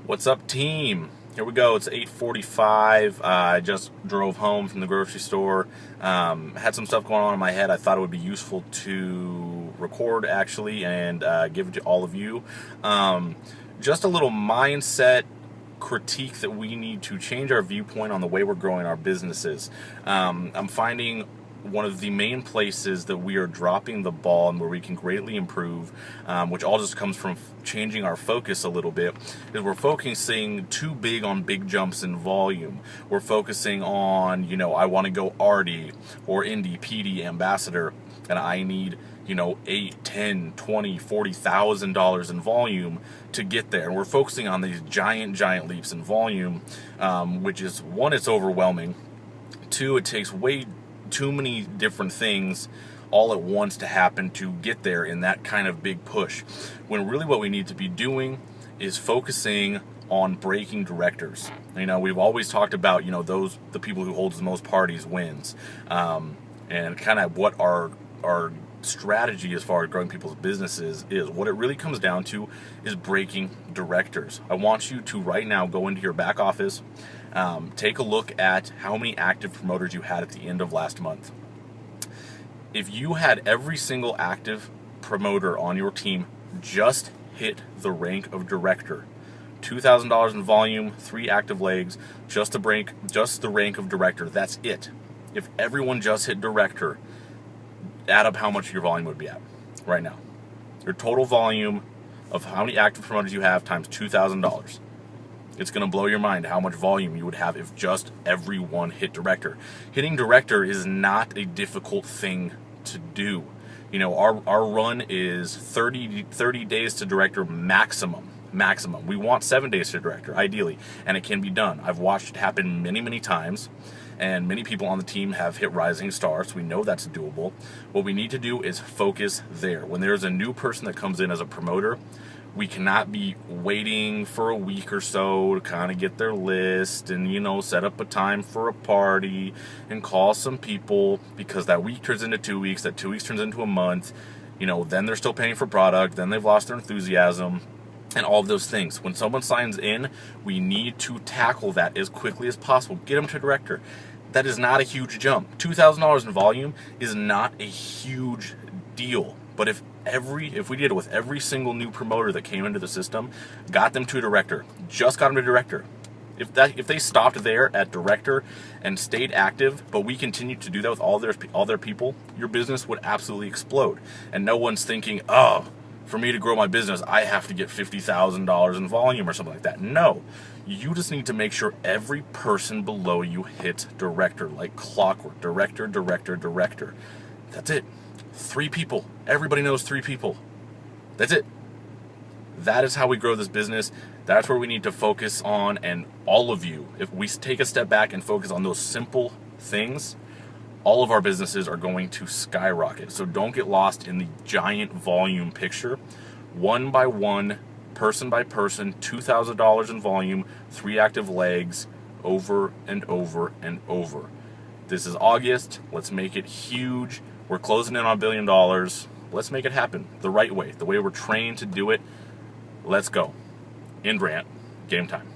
What's up, team? Here we go. It's 8:45. I just drove home from the grocery store. Had some stuff going on in my head. I thought it would be useful to record, actually, and give it to all of you. Just a little mindset critique that we need to change our viewpoint on the way we're growing our businesses. I'm finding one of the main places that we are dropping the ball and where we can greatly improve, which all just comes from changing our focus a little bit, is we're focusing too big on big jumps in volume. We're focusing on, I want to go RD or Indie, PD, Ambassador, and I need, $8, $10, $20, $40,000 in volume to get there. And we're focusing on these giant leaps in volume, which is, one, it's overwhelming. Two, it takes way too many different things all at once to happen to get there in that kind of big push, when really what we need to be doing is focusing on breaking directors. We've always talked about, the people who holds the most parties wins, and kind of what our strategy as far as growing people's businesses is. What it really comes down to is breaking directors. I want you to right now go into your back office, take a look at how many active promoters you had at the end of last month. If you had every single active promoter on your team just hit the rank of director, $2,000 in volume, 3 active legs, just the rank of director, that's it. If everyone just hit director, add up how much your volume would be at right now. Your total volume of how many active promoters you have times $2,000. It's going to blow your mind how much volume you would have if just everyone hit director. Hitting director is not a difficult thing to do. Our run is 30 days to director maximum. We want 7 days to director, ideally, and it can be done. I've watched it happen many times, and many people on the team have hit rising stars. We know that's doable. What we need to do is focus there. When there's a new person that comes in as a promoter, we cannot be waiting for a week or so to kind of get their list and, set up a time for a party and call some people, because that week turns into 2 weeks, that 2 weeks turns into a month, then they're still paying for product, then they've lost their enthusiasm, and all of those things. When someone signs in, we need to tackle that as quickly as possible. Get them to director. That is not a huge jump. $2,000 in volume is not a huge deal. But if we did it with every single new promoter that came into the system, got them to director, just got them to director, if they stopped there at director and stayed active, but we continued to do that with all their people, your business would absolutely explode. And no one's thinking, oh, for me to grow my business, I have to get $50,000 in volume or something like that. No, you just need to make sure every person below you hits director like clockwork. Director. That's it. 3 people. Everybody knows 3 people. That's it. That is how we grow this business. That's where we need to focus on. And all of you, if we take a step back and focus on those simple things, all of our businesses are going to skyrocket. So don't get lost in the giant volume picture. One by one, person by person, $2,000 in volume, 3 active legs, over and over and over. This is August. Let's make it huge. We're closing in on $1 billion. Let's make it happen the right way, the way we're trained to do it. Let's go. End rant. Game time.